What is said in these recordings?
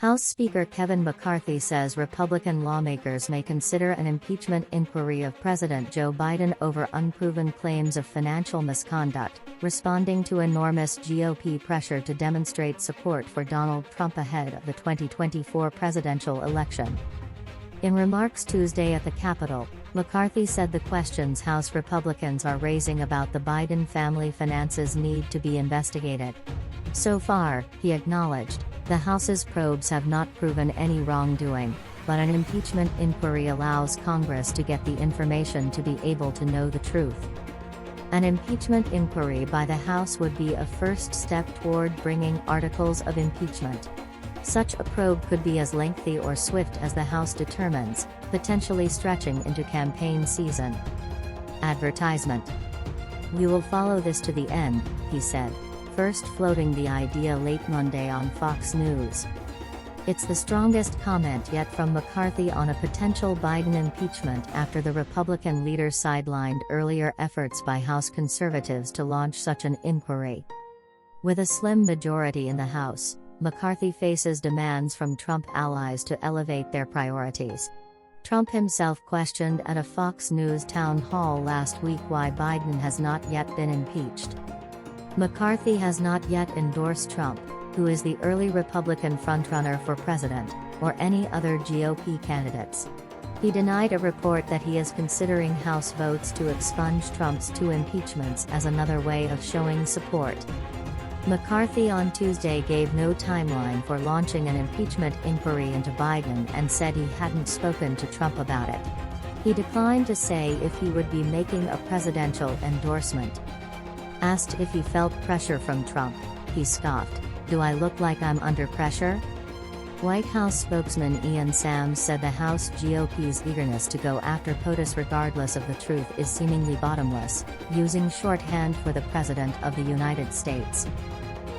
House Speaker Kevin McCarthy says Republican lawmakers may consider an impeachment inquiry of President Joe Biden over unproven claims of financial misconduct, responding to enormous GOP pressure to demonstrate support for Donald Trump ahead of the 2024 presidential election. In remarks Tuesday at the Capitol, McCarthy said the questions House Republicans are raising about the Biden family finances need to be investigated. So far, he acknowledged, the House's probes have not proven any wrongdoing, but an impeachment inquiry allows Congress to get the information to be able to know the truth. An impeachment inquiry by the House would be a first step toward bringing articles of impeachment. Such a probe could be as lengthy or swift as the House determines, potentially stretching into campaign season. Advertisement. We will follow this to the end, he said, first floating the idea late Monday on Fox News. It's the strongest comment yet from McCarthy on a potential Biden impeachment after the Republican leader sidelined earlier efforts by House conservatives to launch such an inquiry. With a slim majority in the House, McCarthy faces demands from Trump allies to elevate their priorities. Trump himself questioned at a Fox News town hall last week why Biden has not yet been impeached. McCarthy has not yet endorsed Trump, who is the early Republican frontrunner for president, or any other GOP candidates. He denied a report that he is considering House votes to expunge Trump's two impeachments as another way of showing support. McCarthy on Tuesday gave no timeline for launching an impeachment inquiry into Biden and said he hadn't spoken to Trump about it. He declined to say if he would be making a presidential endorsement. Asked if he felt pressure from Trump, he scoffed, "Do I look like I'm under pressure?" White House spokesman Ian Sams said the House GOP's eagerness to go after POTUS regardless of the truth is seemingly bottomless, using shorthand for the President of the United States.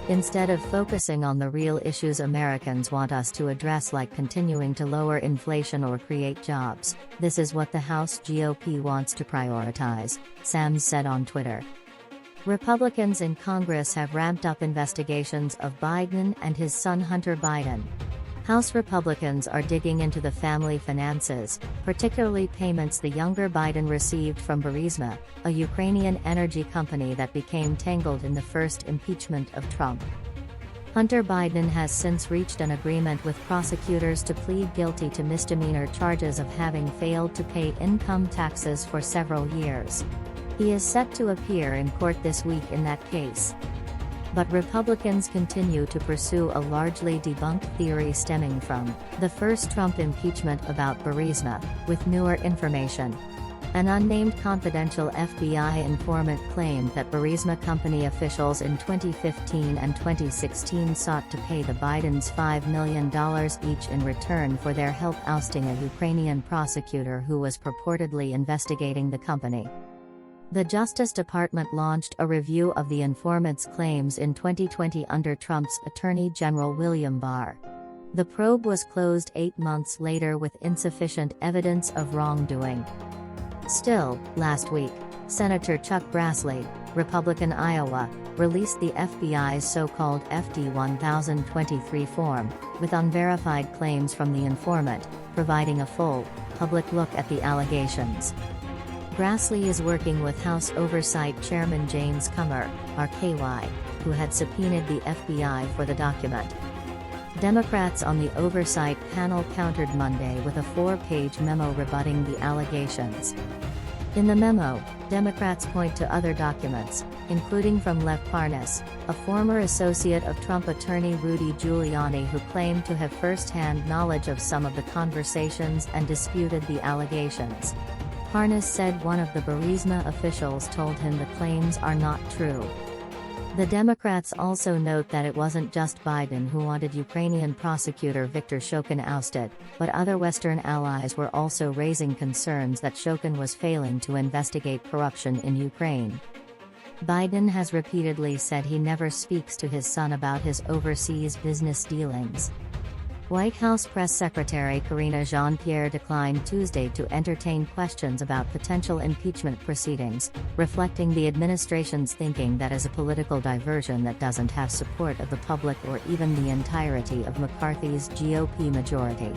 Instead of focusing on the real issues Americans want us to address, like continuing to lower inflation or create jobs, this is what the House GOP wants to prioritize, Sams said on Twitter. Republicans in Congress have ramped up investigations of Biden and his son Hunter Biden. House Republicans are digging into the family finances, particularly payments the younger Biden received from Burisma, a Ukrainian energy company that became tangled in the first impeachment of Trump. Hunter Biden has since reached an agreement with prosecutors to plead guilty to misdemeanor charges of having failed to pay income taxes for several years. He is set to appear in court this week in that case. But Republicans continue to pursue a largely debunked theory stemming from the first Trump impeachment about Burisma, with newer information. An unnamed confidential FBI informant claimed that Burisma company officials in 2015 and 2016 sought to pay the Bidens $5 million each in return for their help ousting a Ukrainian prosecutor who was purportedly investigating the company. The Justice Department launched a review of the informant's claims in 2020 under Trump's Attorney General William Barr. The probe was closed 8 months later with insufficient evidence of wrongdoing. Still, last week, Senator Chuck Grassley, Republican Iowa, released the FBI's so-called FD 1023 form, with unverified claims from the informant, providing a full, public look at the allegations. Grassley is working with House Oversight Chairman James Comer, RKY, who had subpoenaed the FBI for the document. Democrats on the oversight panel countered Monday with a 4-page memo rebutting the allegations. In the memo, Democrats point to other documents, including from Lev Parnas, a former associate of Trump attorney Rudy Giuliani who claimed to have first-hand knowledge of some of the conversations and disputed the allegations. Parnas said one of the Burisma officials told him the claims are not true. The Democrats also note that it wasn't just Biden who wanted Ukrainian prosecutor Viktor Shokin ousted, but other Western allies were also raising concerns that Shokin was failing to investigate corruption in Ukraine. Biden has repeatedly said he never speaks to his son about his overseas business dealings. White House Press Secretary Karine Jean-Pierre declined Tuesday to entertain questions about potential impeachment proceedings, reflecting the administration's thinking that is a political diversion that doesn't have support of the public or even the entirety of McCarthy's GOP majority.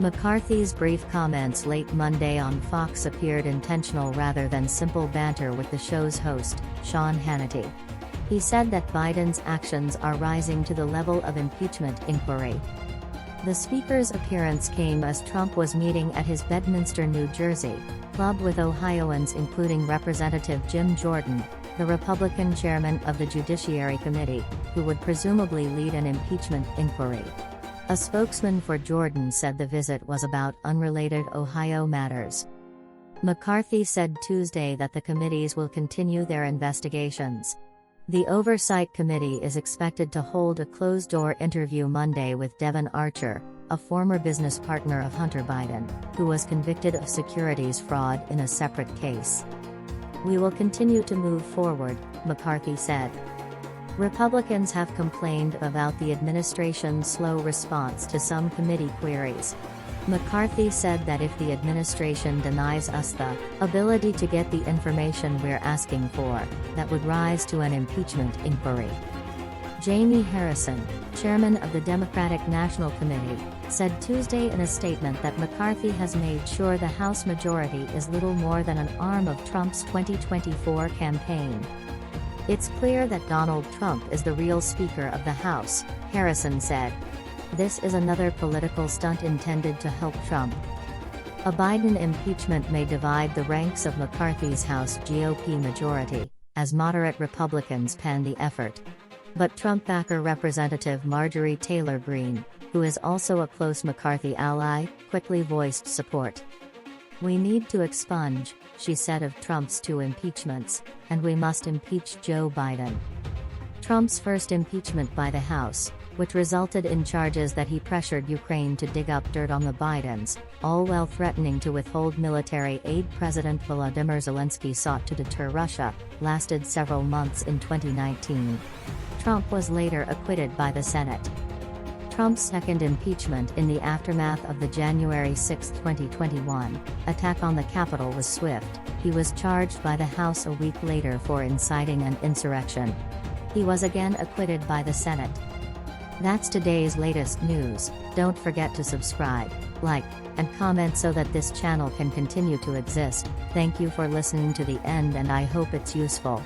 McCarthy's brief comments late Monday on Fox appeared intentional rather than simple banter with the show's host, Sean Hannity. He said that Biden's actions are rising to the level of impeachment inquiry. The speaker's appearance came as Trump was meeting at his Bedminster, New Jersey, club with Ohioans including Representative Jim Jordan, the Republican chairman of the Judiciary Committee, who would presumably lead an impeachment inquiry. A spokesman for Jordan said the visit was about unrelated Ohio matters. McCarthy said Tuesday that the committees will continue their investigations. The Oversight Committee is expected to hold a closed-door interview Monday with Devon Archer, a former business partner of Hunter Biden, who was convicted of securities fraud in a separate case. "We will continue to move forward," McCarthy said. Republicans have complained about the administration's slow response to some committee queries. McCarthy said that if the administration denies us the ability to get the information we're asking for, that would rise to an impeachment inquiry. Jamie Harrison, chairman of the Democratic National Committee, said Tuesday in a statement that McCarthy has made sure the House majority is little more than an arm of Trump's 2024 campaign. "It's clear that Donald Trump is the real Speaker of the House," Harrison said. "This is another political stunt intended to help Trump." A Biden impeachment may divide the ranks of McCarthy's House GOP majority, as moderate Republicans pen the effort. But Trump backer Representative Marjorie Taylor Greene, who is also a close McCarthy ally, quickly voiced support. "We need to expunge," she said of Trump's 2 impeachments, "and we must impeach Joe Biden." Trump's first impeachment by the House, which resulted in charges that he pressured Ukraine to dig up dirt on the Bidens, all while threatening to withhold military aid President Volodymyr Zelensky sought to deter Russia, lasted several months in 2019. Trump was later acquitted by the Senate. Trump's second impeachment in the aftermath of the January 6, 2021, attack on the Capitol was swift. He was charged by the House a week later for inciting an insurrection. He was again acquitted by the Senate. That's today's latest news. Don't forget to subscribe, like, and comment so that this channel can continue to exist. Thank you for listening to the end and I hope it's useful.